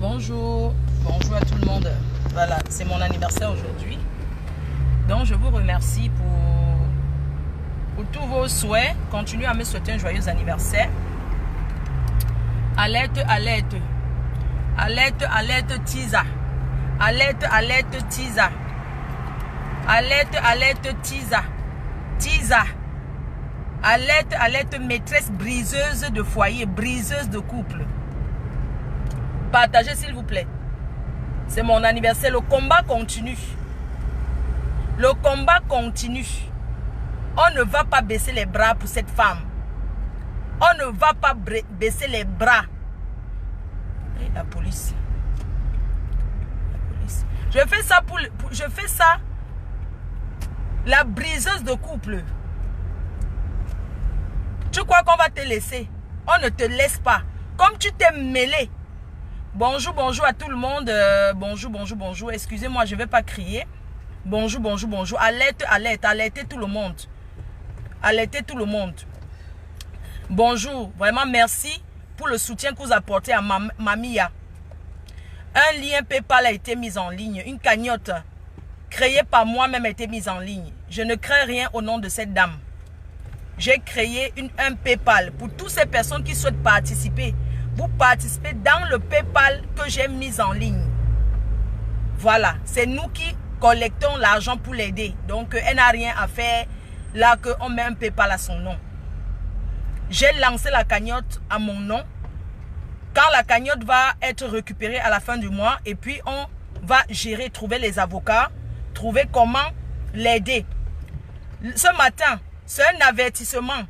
Bonjour, bonjour à tout le monde. Voilà, c'est mon anniversaire aujourd'hui. Donc je vous remercie pour tous vos souhaits. Continuez à me souhaiter un joyeux anniversaire. Alerte, alerte. Alerte, alerte, Tisa. Alerte, alerte, Tisa. Alerte, alerte, Tisa. Tisa. Alerte, alerte, maîtresse briseuse de foyer, briseuse de couple. Partagez s'il vous plaît. C'est mon anniversaire. Le combat continue. Le combat continue. On ne va pas baisser les bras pour cette femme. On ne va pas baisser les bras. Et la police. La police. Je fais ça je fais ça. La briseuse de couple. Tu crois qu'on va te laisser? On ne te laisse pas. Comme tu t'es mêlé. Bonjour, bonjour à tout le monde. Bonjour, bonjour, bonjour. Excusez-moi, je ne vais pas crier. Bonjour, bonjour, bonjour. Alerte, alerte, alertez tout le monde. Alertez tout le monde. Bonjour, vraiment merci pour le soutien que vous apportez à Mamia. Un lien PayPal a été mis en ligne. Une cagnotte créée par moi-même a été mise en ligne. Je ne crée rien au nom de cette dame. J'ai créé un PayPal pour toutes ces personnes qui souhaitent participer. Vous participez dans le PayPal que j'ai mis en ligne. Voilà, c'est nous qui collectons l'argent pour l'aider. Donc, elle n'a rien à faire là qu'on met un PayPal à son nom. J'ai lancé la cagnotte à mon nom. Quand la cagnotte va être récupérée à la fin du mois, et puis on va gérer, trouver les avocats, trouver comment l'aider. Ce matin, c'est un avertissement.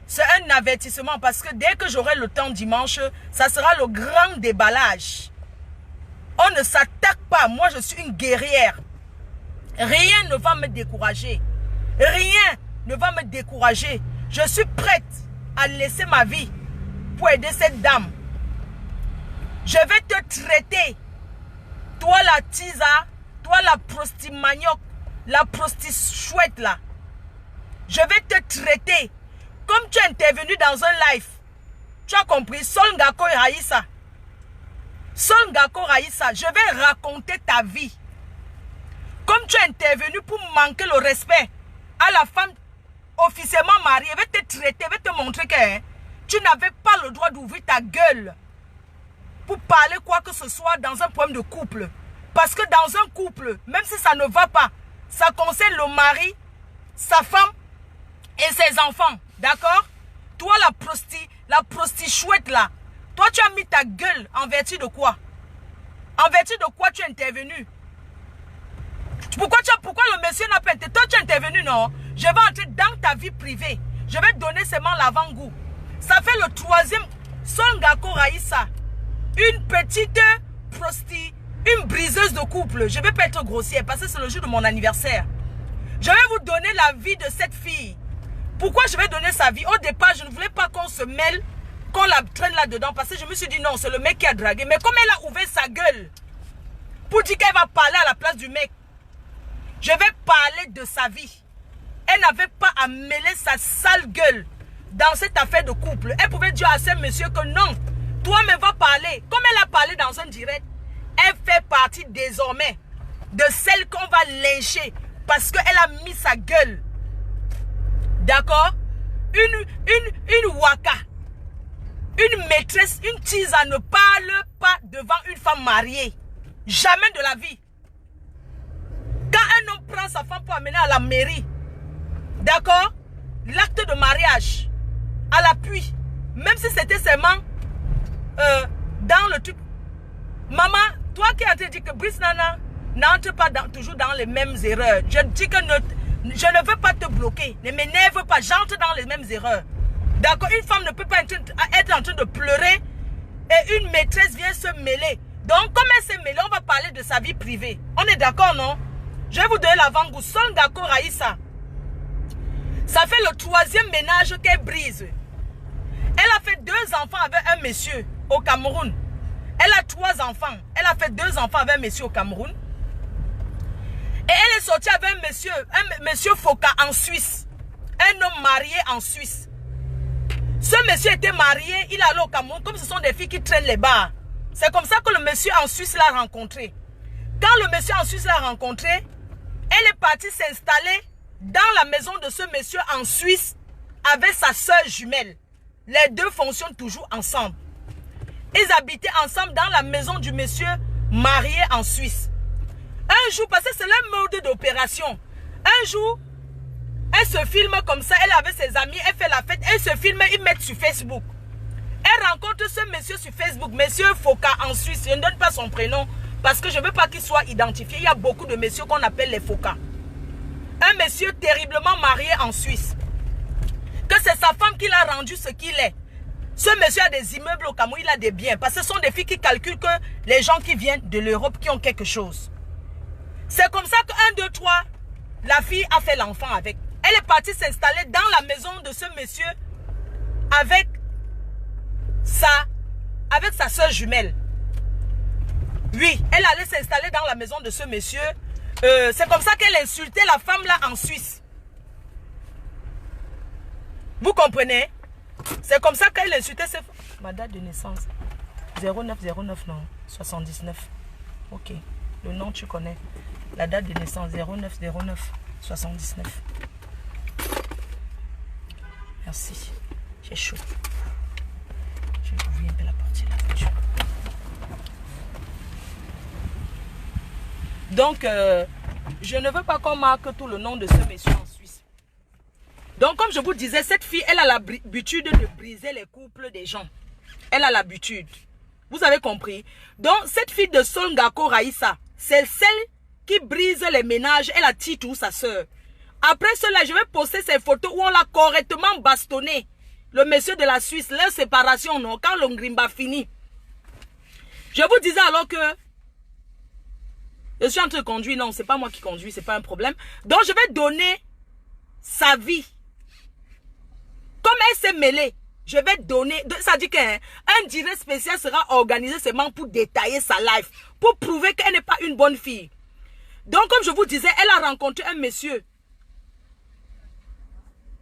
C'est un avertissement parce que dès que j'aurai le temps dimanche, ça sera le grand déballage. On ne s'attaque pas. Moi, je suis une guerrière. Rien ne va me décourager. Rien ne va me décourager. Je suis prête à laisser ma vie pour aider cette dame. Je vais te traiter. Toi la tisa, toi la prosti-manioc, la prosti-chouette là. Je vais te traiter. Comme tu es intervenu dans un live, tu as compris, Sol Ngako et Raïssa. Sol Ngako Raïssa, je vais raconter ta vie. Comme tu es intervenu pour manquer le respect à la femme officiellement mariée, je vais te traiter, je vais te montrer que tu n'avais pas le droit d'ouvrir ta gueule pour parler quoi que ce soit dans un problème de couple. Parce que dans un couple, même si ça ne va pas, ça concerne le mari, sa femme et ses enfants. D'accord? Toi, la prosti-chouette là, toi, tu as mis ta gueule en vertu de quoi? En vertu de quoi tu es intervenu? Pourquoi le monsieur n'a pas été? Toi, tu es intervenu, non? Je vais entrer dans ta vie privée. Je vais donner seulement l'avant-goût. Ça fait le troisième. Songako Raïssa. Une petite prosti, une briseuse de couple. Je ne vais pas être grossière parce que c'est le jour de mon anniversaire. Je vais vous donner la vie de cette fille. Pourquoi je vais donner sa vie? Au départ, je ne voulais pas qu'on se mêle, qu'on la traîne là-dedans. Parce que je me suis dit non, c'est le mec qui a dragué. Mais comme elle a ouvert sa gueule pour dire qu'elle va parler à la place du mec, je vais parler de sa vie. Elle n'avait pas à mêler sa sale gueule dans cette affaire de couple. Elle pouvait dire à ce monsieur que non, toi-même va parler. Comme elle a parlé dans un direct, elle fait partie désormais de celle qu'on va lyncher parce qu'elle a mis sa gueule. D'accord? Une waka, une maîtresse, une tisa ne parle pas devant une femme mariée. Jamais de la vie. Quand un homme prend sa femme pour amener à la mairie, d'accord? L'acte de mariage, à l'appui, même si c'était seulement dans le truc. Maman, toi qui as dit que Brice Nana n'entre pas toujours dans les mêmes erreurs. Je dis que je ne veux pas te bloquer. Ne m'énerve pas. J'entre dans les mêmes erreurs. D'accord? Une femme ne peut pas être en train de pleurer et une maîtresse vient se mêler. Donc, comme elle s'est mêlée, on va parler de sa vie privée. On est d'accord, non? Je vais vous donner l'avant-goût. Songako Raïssa. Ça fait le troisième ménage qu'elle brise. Elle a fait 2 enfants avec un monsieur au Cameroun. Elle a 3 enfants. Elle a fait 2 enfants avec un monsieur au Cameroun. Et elle est sortie avec un monsieur Foka en Suisse. Un homme marié en Suisse. Ce monsieur était marié, il allait au Cameroun, comme ce sont des filles qui traînent les bars. C'est comme ça que le monsieur en Suisse l'a rencontré. Quand le monsieur en Suisse l'a rencontré, elle est partie s'installer dans la maison de ce monsieur en Suisse avec sa soeur jumelle. Les deux fonctionnent toujours ensemble. Ils habitaient ensemble dans la maison du monsieur marié en Suisse. Un jour, parce que c'est leur mode d'opération. Un jour, elle se filme comme ça, elle est avec ses amis, elle fait la fête, elle se filme, ils mettent sur Facebook. Elle rencontre ce monsieur sur Facebook, monsieur Foka en Suisse. Je ne donne pas son prénom parce que je ne veux pas qu'il soit identifié. Il y a beaucoup de messieurs qu'on appelle les Foka. Un monsieur terriblement marié en Suisse. Que c'est sa femme qui l'a rendu ce qu'il est. Ce monsieur a des immeubles au Cameroun, il a des biens. Parce que ce sont des filles qui calculent que les gens qui viennent de l'Europe qui ont quelque chose. C'est comme ça que 1, 2, 3, la fille a fait l'enfant avec. Elle est partie s'installer dans la maison de ce monsieur avec sa soeur jumelle. Oui, elle allait s'installer dans la maison de ce monsieur. C'est comme ça qu'elle insultait la femme là en Suisse. Vous comprenez? C'est comme ça qu'elle insultait cette femme. Ma date de naissance, 0909, non, 79. Ok, le nom tu connais. La date de naissance, 0909, 79. Merci, j'ai chaud. Je vais ouvrir un peu la partie là. Donc, je ne veux pas qu'on marque tout le nom de ce monsieur en Suisse. Donc, comme je vous disais, cette fille, elle a l'habitude de briser les couples des gens. Elle a l'habitude. Vous avez compris? Donc, cette fille de Songako Raïssa, c'est celle qui brise les ménages. Elle a Titou, sa soeur. Après cela, je vais poster ces photos où on l'a correctement bastonné. Le monsieur de la Suisse, leur séparation, non, quand le Ngrimba finit. Je vous disais alors que je suis en train de conduire. Non, c'est pas moi qui conduis, c'est pas un problème. Donc, je vais donner sa vie. Comme elle s'est mêlée, je vais donner... Ça dit qu'un direct spécial sera organisé seulement pour détailler sa life. Pour prouver qu'elle n'est pas une bonne fille. Donc, comme je vous disais, elle a rencontré un monsieur.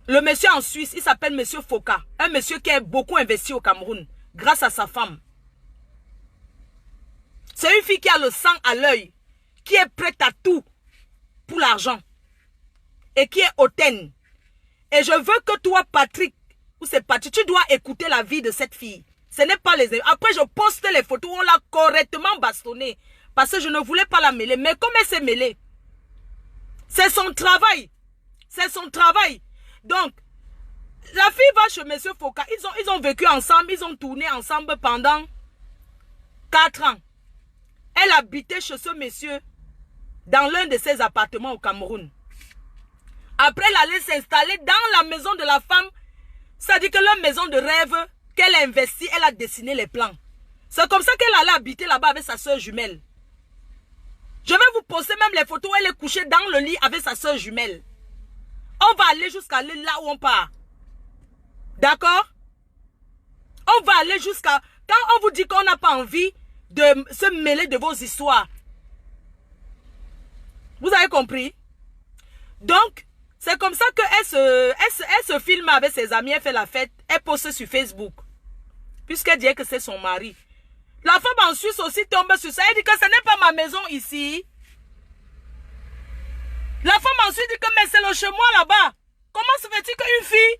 Le monsieur en Suisse, il s'appelle monsieur Foka. Un monsieur qui a beaucoup investi au Cameroun. Grâce à sa femme. C'est une fille qui a le sang à l'œil. Qui est prête à tout pour l'argent. Et qui est hautaine. Et je veux que toi, Patrick, ou c'est Patrick, tu dois écouter la vie de cette fille. Ce n'est pas les... Après, je poste les photos où on l'a correctement bastonnée. Parce que je ne voulais pas la mêler. Mais comme elle s'est mêlée, c'est son travail. C'est son travail. Donc, la fille va chez monsieur Foka. Ils ont vécu ensemble. Ils ont tourné ensemble pendant 4 ans. Elle habitait chez ce monsieur dans l'un de ses appartements au Cameroun. Après, elle allait s'installer dans la maison de la femme. Ça dit que la maison de rêve qu'elle a investi, elle a dessiné les plans. C'est comme ça qu'elle allait habiter là-bas avec sa soeur jumelle. Je vais vous poster même les photos où elle est couchée dans le lit avec sa soeur jumelle. On va aller jusqu'à là où on part. D'accord? On va aller jusqu'à... Quand on vous dit qu'on n'a pas envie de se mêler de vos histoires. Vous avez compris? Donc, c'est comme ça qu'elle se filme avec ses amis, elle fait la fête, elle poste sur Facebook. Puisqu'elle dit que c'est son mari. La femme en Suisse aussi tombe sur ça. Elle dit que ce n'est pas ma maison ici. La femme ensuite dit que mais c'est le chez moi là-bas. Comment se fait-il qu'une fille...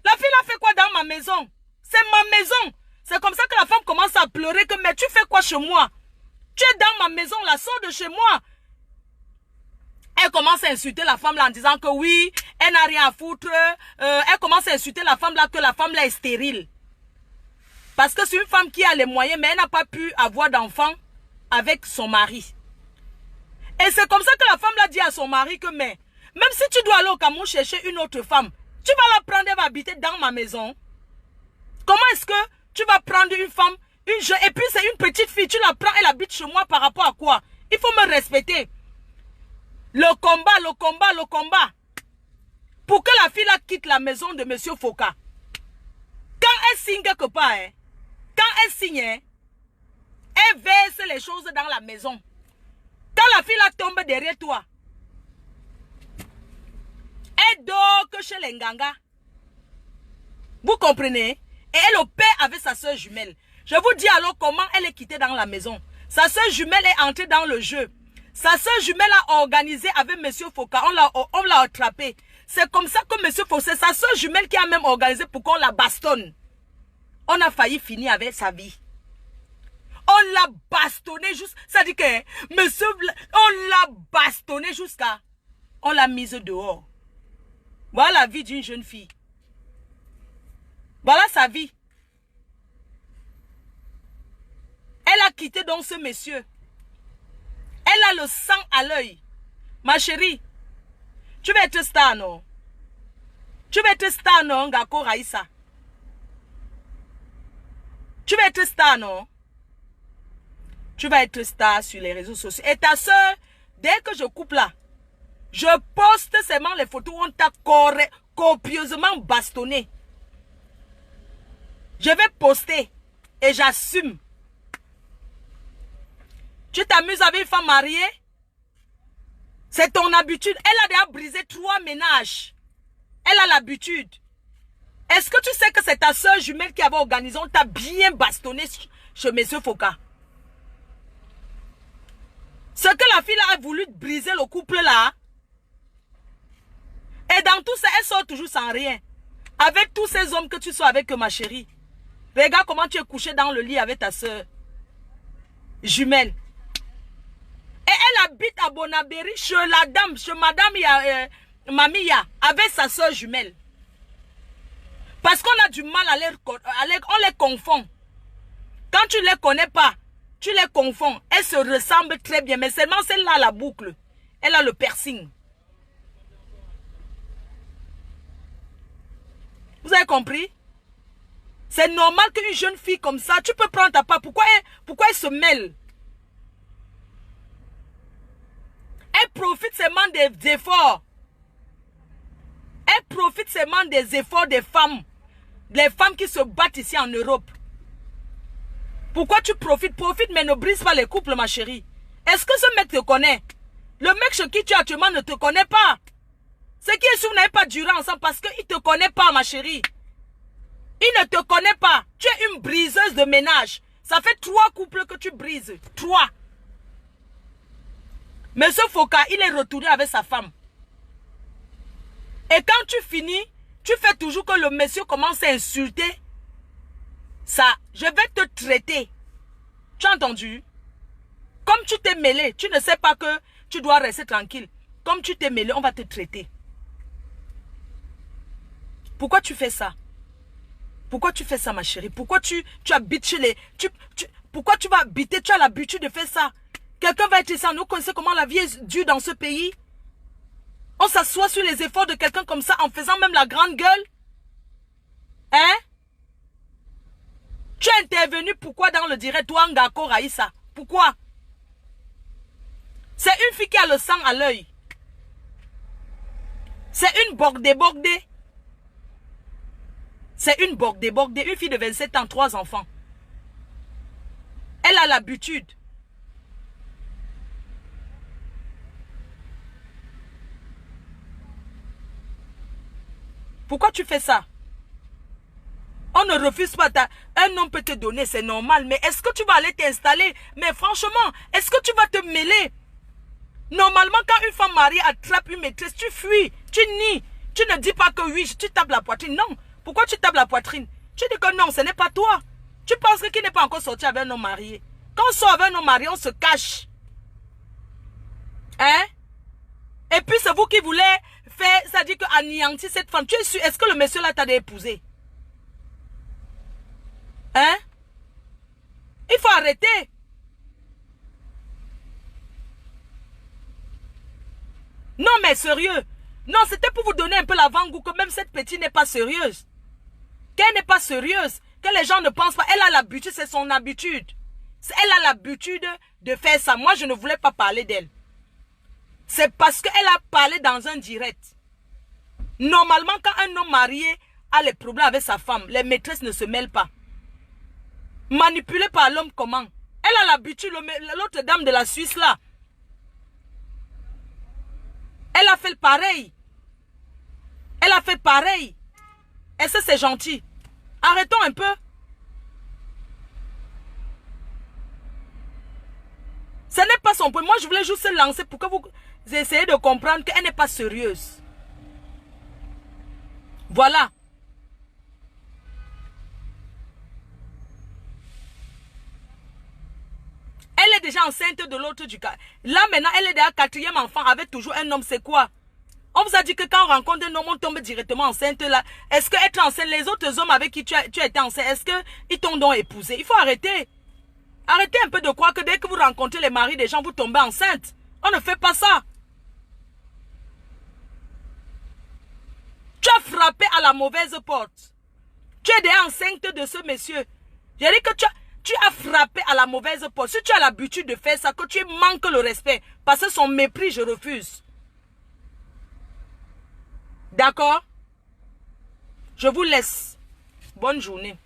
La fille a fait quoi dans ma maison? C'est ma maison. C'est comme ça que la femme commence à pleurer que mais tu fais quoi chez moi? Tu es dans ma maison, la sors de chez moi. Elle commence à insulter la femme là en disant que oui, elle n'a rien à foutre. Elle commence à insulter la femme là que la femme là est stérile. Parce que c'est une femme qui a les moyens mais elle n'a pas pu avoir d'enfant avec son mari. Et c'est comme ça que la femme l'a dit à son mari que mais, même si tu dois aller au Cameroun chercher une autre femme, tu vas la prendre, elle va habiter dans ma maison. Comment est-ce que tu vas prendre une femme, une jeune, et puis c'est une petite fille, tu la prends, elle habite chez moi par rapport à quoi? Il faut me respecter. Le combat, le combat, le combat. Pour que la fille là quitte la maison de monsieur Foka. Quand elle signe quelque part, hein, quand elle signe, hein, elle verse les choses dans la maison. Quand la fille là tombe derrière toi, elle dort que chez les Nganga. Vous comprenez? Et elle opère avec sa soeur jumelle. Je vous dis alors comment elle est quittée dans la maison. Sa soeur jumelle est entrée dans le jeu. Sa soeur jumelle a organisé avec M. Foka. On l'a attrapé. C'est comme ça que M. Foka, c'est sa soeur jumelle qui a même organisé pour qu'on la bastonne. On a failli finir avec sa vie. On l'a bastonné jusqu'à... Ça dit que, monsieur, on l'a bastonné jusqu'à... On l'a mise dehors. Voilà la vie d'une jeune fille. Voilà sa vie. Elle a quitté donc ce monsieur. Elle a le sang à l'œil. Ma chérie, tu vas être star, non? Tu vas être star, non, Ngako Raïssa? Tu vas être star, non? Tu vas être star sur les réseaux sociaux. Et ta soeur, dès que je coupe là, je poste seulement les photos où on t'a copieusement bastonné. Je vais poster et j'assume. Tu t'amuses avec une femme mariée? C'est ton habitude. Elle a déjà brisé 3 ménages. Elle a l'habitude. Est-ce que tu sais que c'est ta soeur jumelle qui avait organisé? On t'a bien bastonné chez M. Foka. Ce que la fille a voulu briser le couple là. Et dans tout ça, elle sort toujours sans rien. Avec tous ces hommes que tu sois avec, ma chérie. Regarde comment tu es couché dans le lit avec ta soeur jumelle. Et elle habite à Bonabéry chez la dame, chez madame Mamia, avec sa soeur jumelle. Parce qu'on a du mal on les confond. Quand tu ne les connais pas, tu les confonds. Elles se ressemblent très bien, mais seulement celle-là a la boucle. Elle a le piercing. Vous avez compris? C'est normal qu'une jeune fille comme ça, tu peux prendre ta part. Pourquoi elle se mêle? Elle profite seulement des efforts. Elle profite seulement des efforts des femmes. Les femmes qui se battent ici en Europe. Pourquoi tu profites? Profite, mais ne brise pas les couples, ma chérie. Est-ce que ce mec te connaît? Le mec chez qui tu es actuellement ne te connaît pas. C'est qui est sûr, vous n'avez pas duré ensemble parce qu'il ne te connaît pas, ma chérie. Il ne te connaît pas. Tu es une briseuse de ménage. Ça fait 3 couples que tu brises. 3. Monsieur Foka, il est retourné avec sa femme. Et quand tu finis, tu fais toujours que le monsieur commence à insulter. Ça, je vais te traiter. Tu as entendu? Comme tu t'es mêlé, tu ne sais pas que tu dois rester tranquille. Comme tu t'es mêlé, on va te traiter. Pourquoi tu fais ça? Pourquoi tu fais ça, ma chérie? Pourquoi tu habites chez les... pourquoi tu vas habiter? Tu as l'habitude de faire ça. Quelqu'un va être ici. Nous connaissons comment la vie est dure dans ce pays. On s'assoit sur les efforts de quelqu'un comme ça en faisant même la grande gueule. Hein? Tu es intervenu pourquoi dans le direct, toi, Ngako Raïssa? Pourquoi? C'est une fille qui a le sang à l'œil. C'est une bordée. C'est une bordée. Une fille de 27 ans, 3 enfants. Elle a l'habitude. Pourquoi tu fais ça? On ne refuse pas. Un homme peut te donner, c'est normal. Mais est-ce que tu vas aller t'installer? Mais franchement, est-ce que tu vas te mêler? Normalement, quand une femme mariée attrape une maîtresse, tu fuis, tu nies. Tu ne dis pas que oui, tu tapes la poitrine. Non. Pourquoi tu tapes la poitrine? Tu dis que non, ce n'est pas toi. Tu penses qu'il n'est pas encore sorti avec un homme marié. Quand on sort avec un homme marié, on se cache. Hein? Et puis c'est vous qui voulez faire, ça dit que anéantir cette femme. Tu es sûr, est-ce que le monsieur là t'a épousé? Hein? Il faut arrêter. Non mais sérieux. Non, c'était pour vous donner un peu l'avant-goût que même cette petite n'est pas sérieuse. Qu'elle n'est pas sérieuse. Que les gens ne pensent pas. Elle a l'habitude, c'est son habitude. Elle a l'habitude de faire ça. Moi, je ne voulais pas parler d'elle. C'est parce qu'elle a parlé dans un direct. Normalement, quand un homme marié a les problèmes avec sa femme, les maîtresses ne se mêlent pas. Manipulée par l'homme comment? Elle a l'habitude, l'autre dame de la Suisse là. Elle a fait pareil. Elle a fait pareil. Est-ce que c'est gentil? Arrêtons un peu. Ce n'est pas son point. Moi, je voulais juste se lancer pour que vous essayiez de comprendre qu'elle n'est pas sérieuse. Voilà. Elle est déjà enceinte de l'autre du cas. Là, maintenant, elle est déjà quatrième enfant avec toujours un homme. C'est quoi? On vous a dit que quand on rencontre un homme, on tombe directement enceinte là. Est-ce que être enceinte, les autres hommes avec qui tu as été enceinte, est-ce qu'ils t'ont donc épousé? Il faut arrêter. Arrêtez un peu de croire que dès que vous rencontrez les maris des gens, vous tombez enceinte. On ne fait pas ça. Tu as frappé à la mauvaise porte. Tu es déjà enceinte de ce monsieur. J'ai dit que tu as frappé à la mauvaise porte. Si tu as l'habitude de faire ça, que tu manques le respect. Parce que son mépris, je refuse. D'accord? Je vous laisse. Bonne journée.